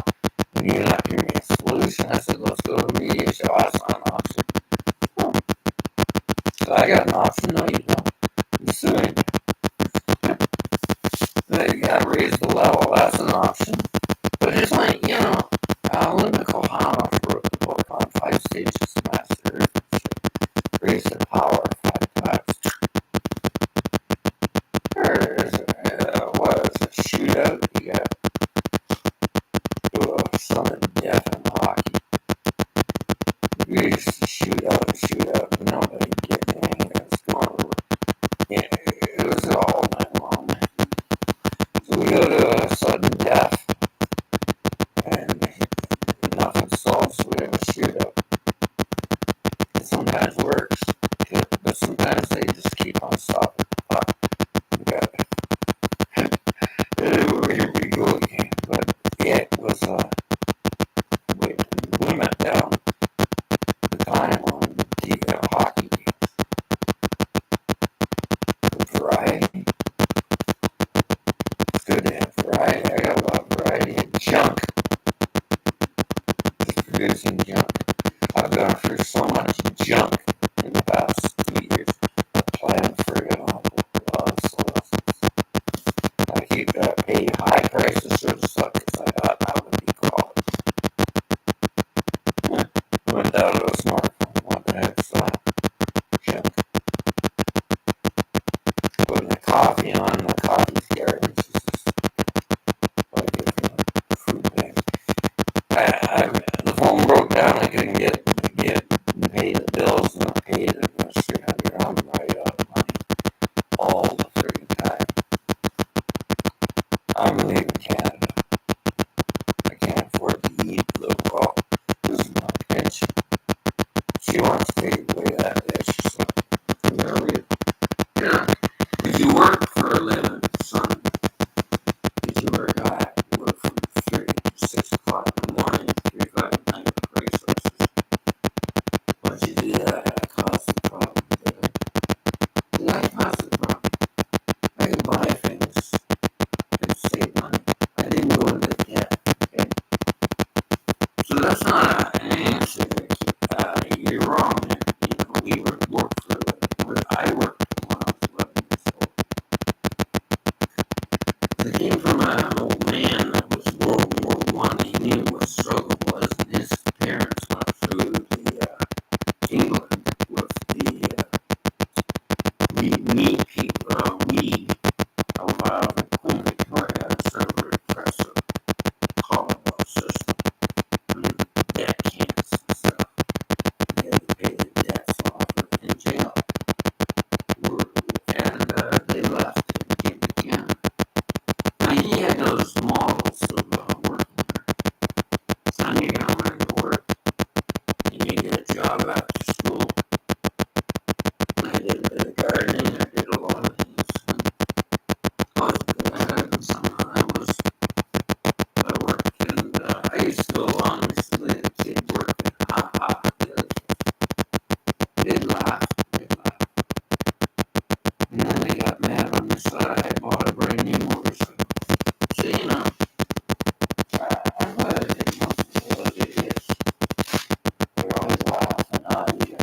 And you're not giving me a solution. I said, let's go to a media show. That's not an option. Oh. So I got an option. No, you don't. You're suing me. You got to raise the level. That's an option. But it's like, you know, Linda Kohanoff wrote the book on 5 stages of master. Raise the power 5 times. There is a shootout. You got sudden death in hockey. We used to shoot out, but nobody did anything. It was going over. Yeah, it was all night long. So we go to a sudden death, and nothing solves, so we have a shootout. It sometimes works, but sometimes they just keep on stopping. Here we go again. But it was we went down the time on TV hockey games. The variety. It's good to have variety. I got a lot of variety and junk. Just producing junk. I've gone through so much junk in the past 2 years. I plan for it all. I keep paying high prices for the stuff because I thought that would be quality. I went down to a smartphone. What the heck's that? Junk. Putting the coffee on the coffee's garden. It's just like a food thing. The phone broke down. I couldn't get pay the bills and I paid it. And it's $300. I'm right out of money all the freaking time. I'm leaving Canada. I can't afford to eat local. This is my pension. She wants to take away that bitch. So I'm gonna leave. Yeah. Did you work for a living, son? Did you work? I work from 3 to 6 o'clock in the morning, 3 o'clock at night with resources. Once you do that, that caused the problem. Did I cause the problem? I could buy things and save money. I didn't go into debt. Okay? So that's not an answer. You're wrong there. You know, we work for a living. I worked when I was 11 years old. I came from an old man that was World War I. He knew what struggle was, and his parents went through England with the job after school. I did a bit of gardening. I did a lot of things. I was good at it, and somehow I worked, and I used to go along with the kid working. Ha ha. They'd laugh. And then they got mad on the side. I bought a brand new motorcycle. So, I'm glad I didn't know those idiots. They're always laughing. Oh, you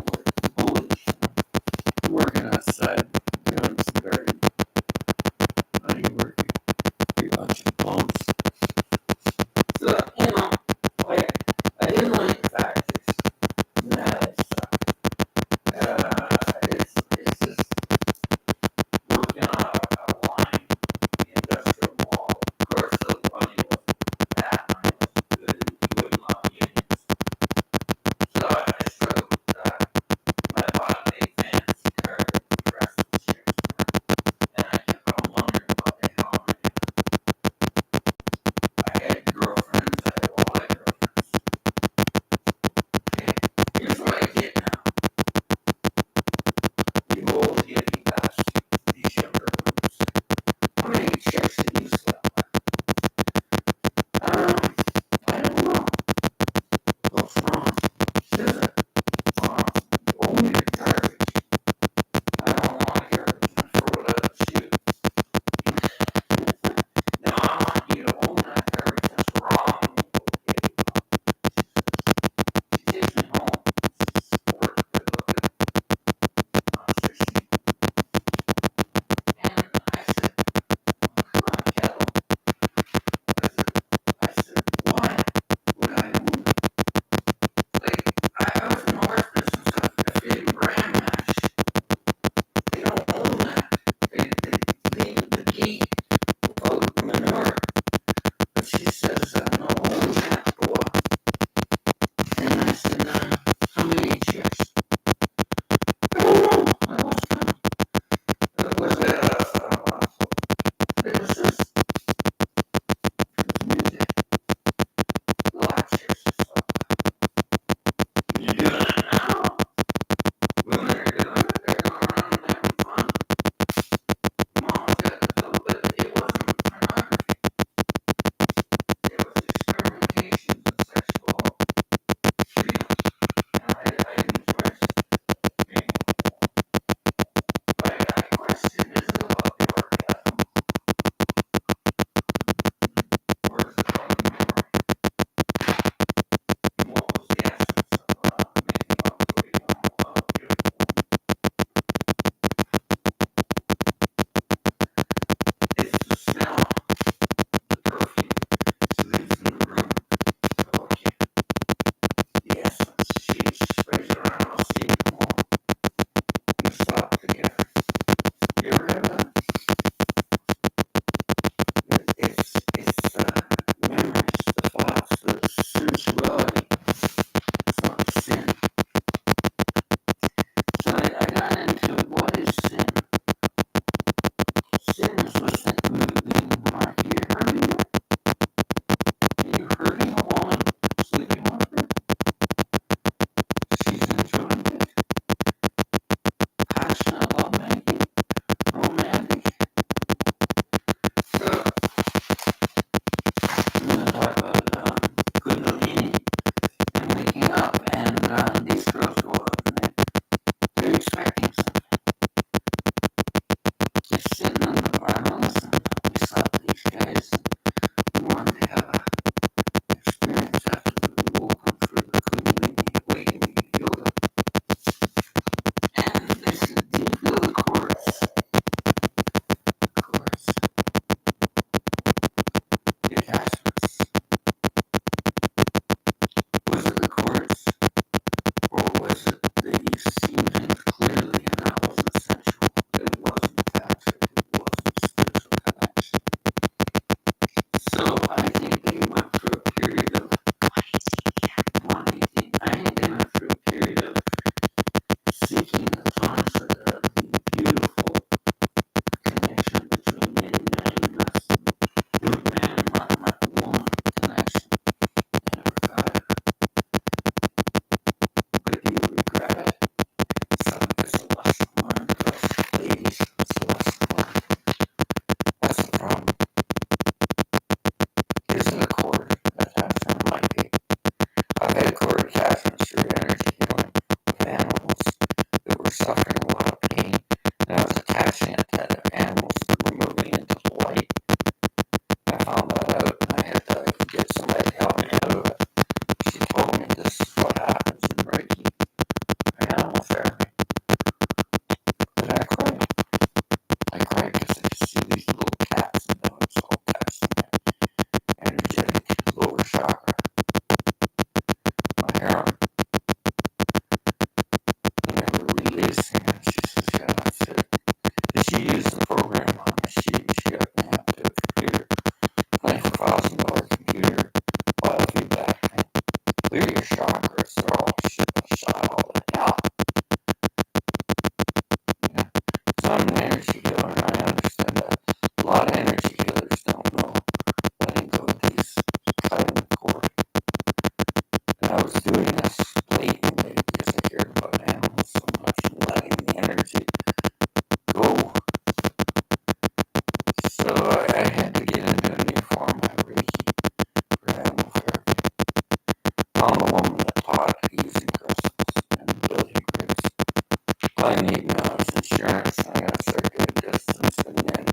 I need now is insurance. I gotta start getting distance. And then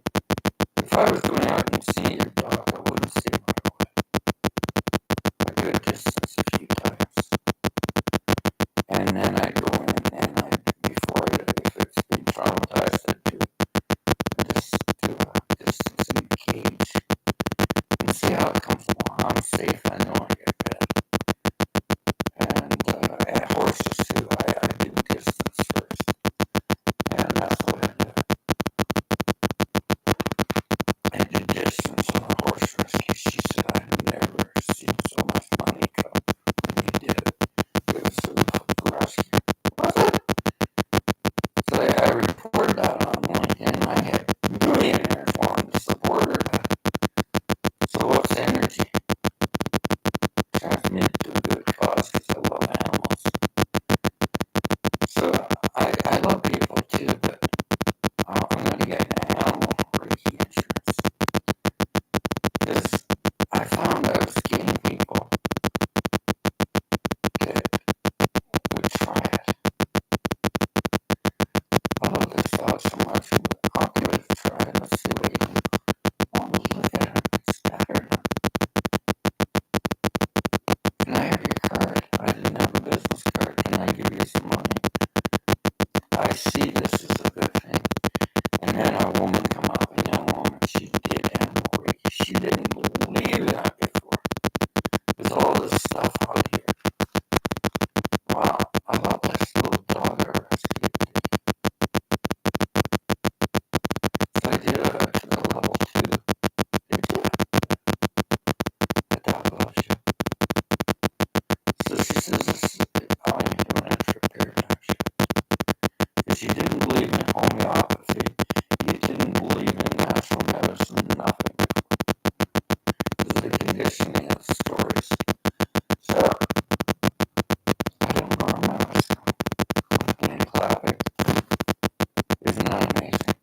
if I was going out and seeing your dog, I wouldn't see him right away. I do a distance a few times. And then I go in and before if it's been traumatized, I just do a distance in the cage and see how it comes along. I'm safe. I know I get fed. And horses too. I do distance first. And that's what I do. I did distance on a horse rescue. She said, I've never seen so much money come when you did it. It was a rescue. Was it? So I reported that on LinkedIn. I had millionaires wanting to support her. So what's energy? Transmitted to a good cause because I love animals. So I love people too, but I'm going to get an animal Reiki insurance. Because I found I was getting people that would try it. I love this dog so much. I'll give it a try. Let's see what you can. Oh, look at him. It's better. Can I have your card? I didn't have a business card. Can I give you some money? I see this as a good thing. And then a woman come up, a young woman. She did animal Reiki. She didn't believe that before. There's all this stuff out here. Wow, I love this little dog I rescued. So I did a level 2. Did you? The dog loves you. So she says this, I'm doing it for paradigm shift. If you didn't believe in homeopathy, you didn't believe in natural medicine, nothing. This is the conditioning of the stories. So, I don't know how medicine. And clapping. Isn't that amazing?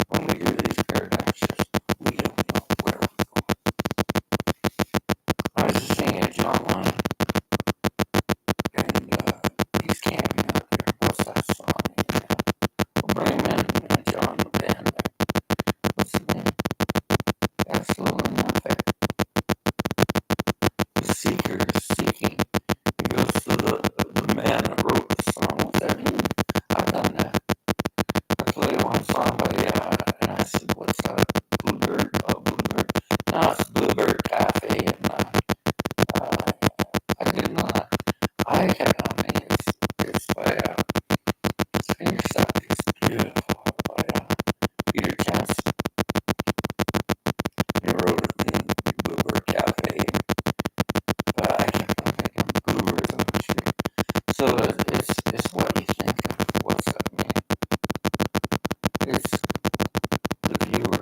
When we do these paradigm shifts, we don't know where we're going. I was just saying at John Lennon, and he's camping out there. What's that song? We'll bring him in, John, the band. What's the name? Absolutely nothing. The seeker is seeking. He goes to the man that wrote the song. What's that mean? I've done that. I played one song and I said, what's that? Bluebird? Oh, Bluebird. No, it's Bluebird Cafe. And I didn't know that. I kept on me. It's by Spin Yourself. It's beautiful. By Peter Chance. He wrote it in Bluebird Cafe. I kept on thinking bluebirds on the tree. So it's what you think of. What's that mean? It's the viewer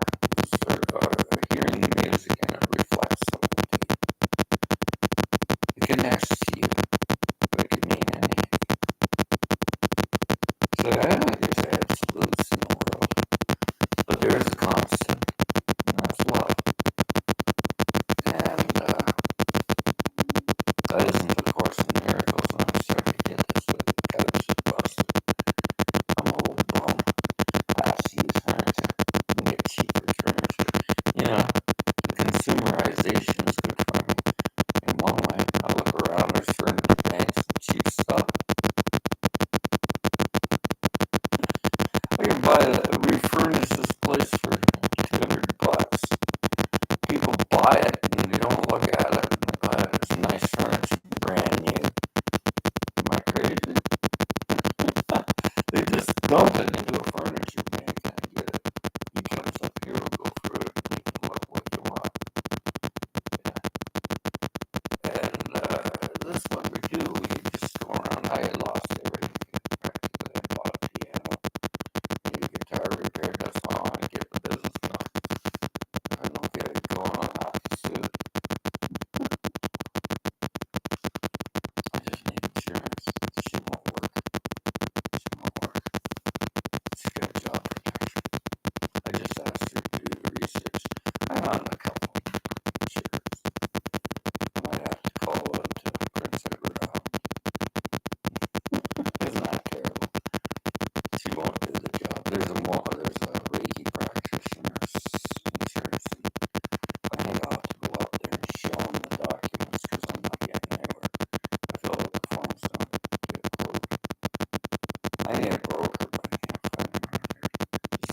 hearing the music and it reflects something to you. It connects to you, but it can mean anything. So I don't think there's absolutes in the world, but there is a constant, and that's love. And I listened to A Course in Miracles, and I'm starting to get this with the couch is busted. I'm a little bum. I have to use furniture and get cheaper furniture. You know, the consumerization is good for me. In one way, I look around, there's furniture banks and cheap stuff. I can refurnish this place for $200. People buy it and they don't look at it. And they buy it. It's nice furniture, brand new. Am I crazy? They just dump it into a furniture bank and get it. He comes up here, we'll go through it, and you can look what you want. Yeah. And this is what we do. We just go around. I had lost everything practically. I bought a piano, need a guitar repair. That's all I want to get the business going. If I don't get it going, I'll have to sue. I just need insurance. She won't work. She won't work.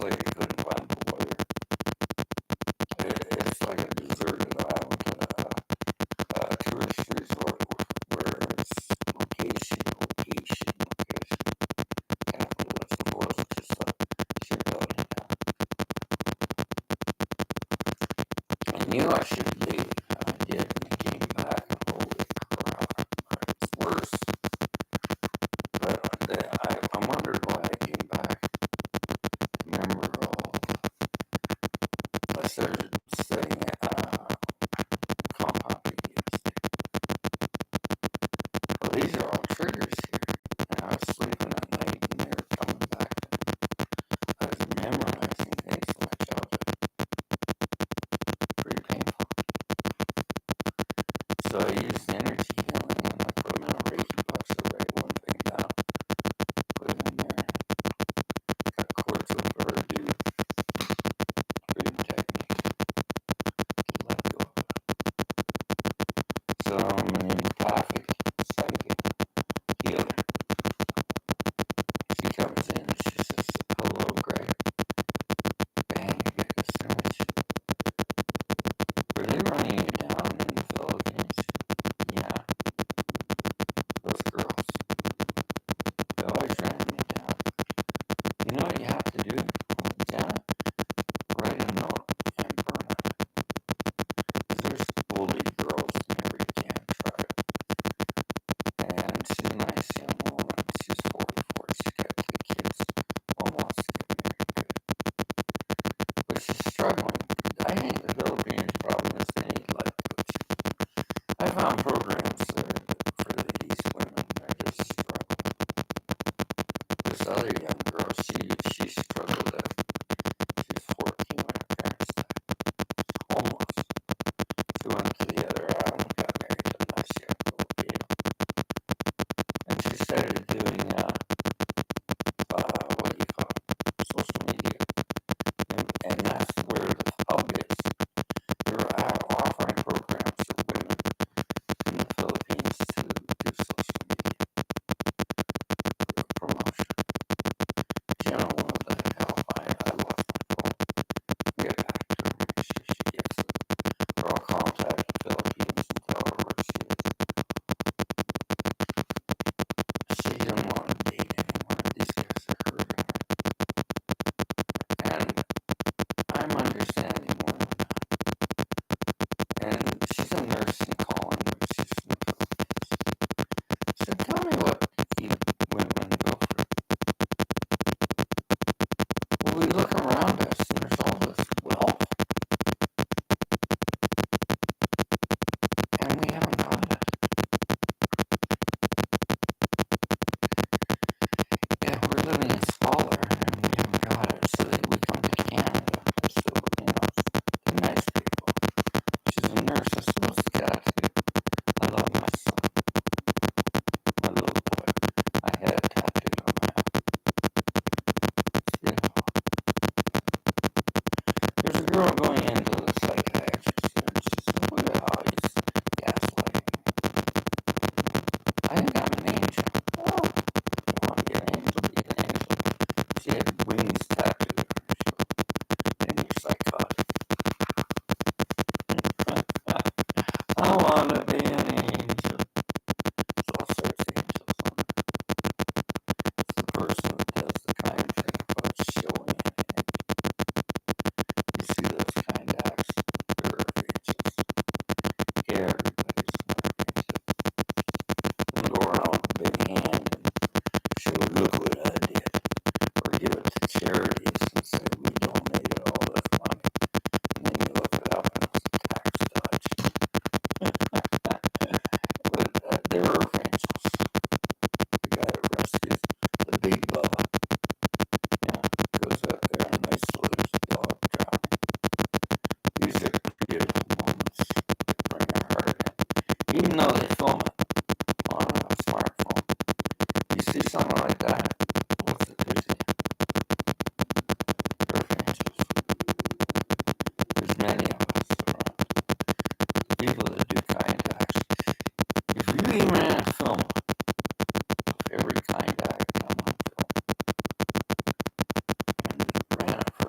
like I couldn't find the lawyer. It's like a deserted island, tourist resort where it's location. Can't believe what's the force, just a shipbuilding now. I knew I should leave. I did, and I came back, and holy crap, it's worse. But I wondered why I came back. Remember, I started studying compound PTSD. Well, these are all triggers here. And I was sleeping at night, and they were coming back. I was memorizing things from my childhood. Pretty painful. So I used energy healing, and I put them in a Reiki box. I write one thing down, put it in there. Got quartz with Urdu, breathing technique, let go of it. So I'm an empathic psychic healer. She comes in and she says, "Hello, Greg." Bang, I get this image. Were they running you down in the Philippines? Yeah, those girls. They always ran me down. You know what you have to do? Janet, write a note and burn it. Because there's bully girls in every damn tribe. And she's a nice young woman. She's 44. She's got 2 kids. Almost to get married. Good. But she's struggling. I think the Philippines' problem is they need life coaching. I found programs there for these women. They're just struggling. This other young girl, she struggled at. She's 14 when her parents died. Almost. She went to the other island, got married to a nice young Filipino. And she started doing, what do you call it? Social media. And that's where the hub is. They're offering programs for women in the Philippines to do social media promotion. Jenna wanted that help. I lost my phone. Get back to her. Make sure she gets it. Or I'll contact the Philippines and tell her where she is. She doesn't want to date anyone. These guys are hurting her. And I'm understanding women now. And she's a nurse in calling, but she's from the Philippines. She said, "Tell me what you women go through." Well, we look around us and there's all this wealth, and we haven't got it. Yeah, we're living in squalor, and we haven't got it. So we come to Canada. I said, "Well, they're nice people." She's a nurse. I said, "What's the cat do?" I love my son, my little boy. I had it tattooed on my arm. It's beautiful. There's a girl going into the psychiatrist, and she said, "Look at how he's gaslighting me. I think I'm an angel." Oh, you want to be an angel? Be an angel. She had wings tattooed on her shoulder. And you're psychotic. I want to be an angel. There's all sorts of angels on it. It's the person that does the kind thing about showing anything. You see those kind acts, they're angels. Everybody's an archangel. Don't go around with a big hand and show, "Look what I did." Or give it to charities and say, "We donated all this money." And then you look it up and it's a tax dodge. But there are angels. The guy that rescues the big Bubba, goes out there and they salute his dog drowning. These are beautiful moments that bring your heart in. Even though they film it on a smartphone. You see something like that, what's it do to you? Earth angels. There's many of us around. People that do kind acts. If you even ran a film of every kind act done on film and ran it for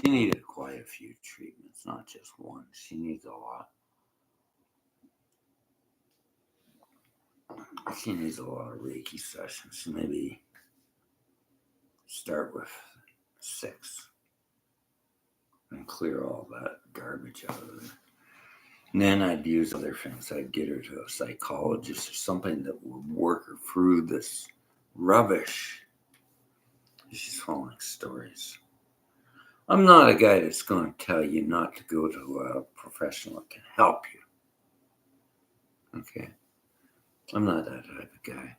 She needed quite a few treatments, not just one. She needs a lot. She needs a lot of Reiki sessions. Maybe start with 6 and clear all that garbage out of there. And then I'd use other things. I'd get her to a psychologist or something that would work her through this rubbish. She's telling stories. I'm not a guy that's going to tell you not to go to a professional that can help you. Okay? I'm not that type of guy.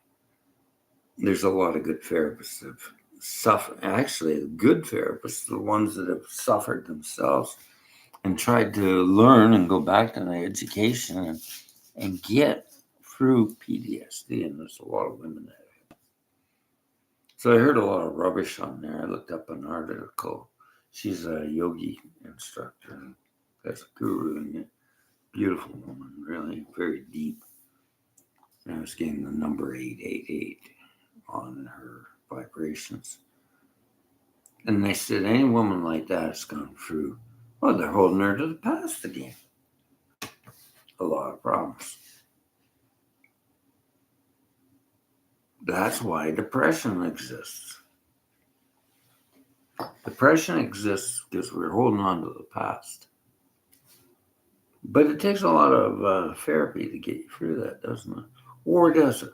There's a lot of good therapists that have suffered. Actually, the good therapists are the ones that have suffered themselves and tried to learn and go back to their education and get through PTSD. And there's a lot of women that have. So I heard a lot of rubbish on there. I looked up an article. She's a yogi instructor and has a guru in it. Beautiful woman, really, very deep. And I was getting the number 888 on her vibrations. And they said any woman like that has gone through, well, they're holding her to the past again. A lot of problems. That's why depression exists. Depression exists because we're holding on to the past. But it takes a lot of therapy to get you through that, doesn't it? Or does it?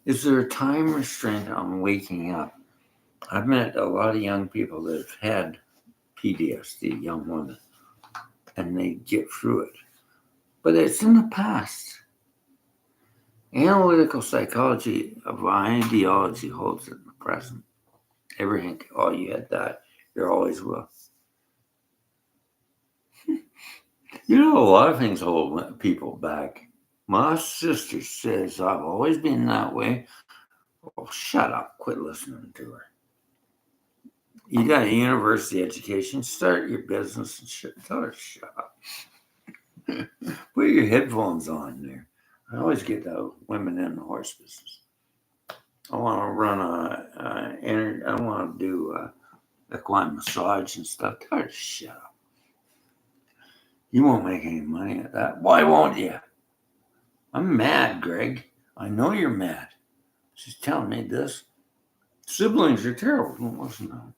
Is there a time restraint on waking up? I've met a lot of young people that have had PTSD, young women, and they get through it. But it's in the past. Analytical psychology of ideology holds it in the present. Everything, oh, you had that, you always will. You know, a lot of things hold people back. My sister says, I've always been that way. Oh, shut up. Quit listening to her. You got a university education. Start your business and shit. Tell her, shut up. Put your headphones on there. I always get the women in the horse business. I want to run I want to do equine massage and stuff. Tell her, shut up. You won't make any money at that. Why won't you? I'm mad, Greg. I know you're mad. She's telling me this. Siblings are terrible. Don't listen to them.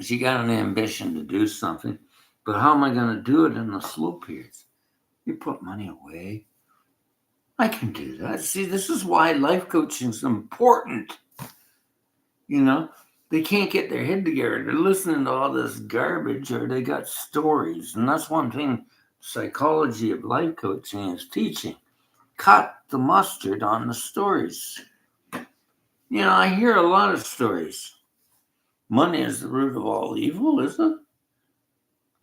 She got an ambition to do something, but how am I going to do it in the slow periods? You put money away. I can do that. See, this is why life coaching is important. You know, they can't get their head together. They're listening to all this garbage or they got stories. And that's one thing psychology of life coaching is teaching. Cut the mustard on the stories. You know, I hear a lot of stories. Money is the root of all evil, isn't it?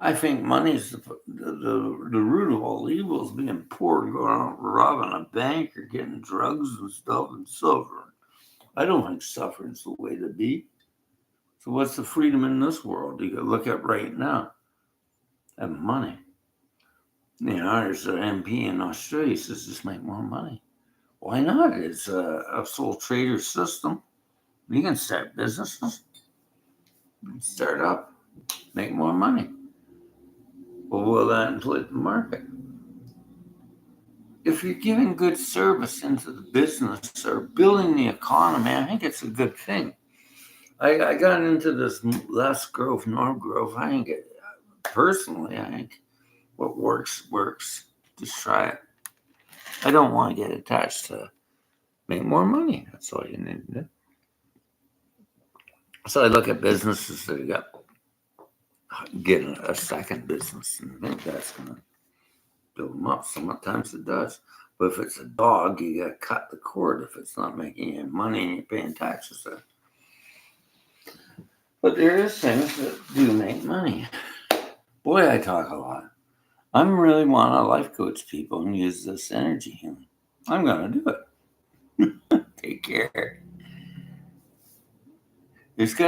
I think money is the root of all evil is being poor and going out robbing a bank or getting drugs and stuff and suffering. I don't think suffering's the way to be. So what's the freedom in this world? You can look at right now. Having money. You know, there's an MP in Australia says just make more money. Why not? It's a sole trader system. You can start businesses. Start up. Make more money. Well, will that inflate the market? If you're giving good service into the business or building the economy, I think it's a good thing. I got into this less growth, more growth. I think personally, I think what works. Just try it. I don't want to get attached to make more money. That's all you need to do. So I look at businesses that got getting a second business and I think that's going to build them up. Sometimes it does. But if it's a dog, you got to cut the cord if it's not making any money and you're paying taxes there. But there is things that do make money. Boy, I talk a lot. I'm really want to life coach people and use this energy healing. I'm going to do it. Take care. There's got to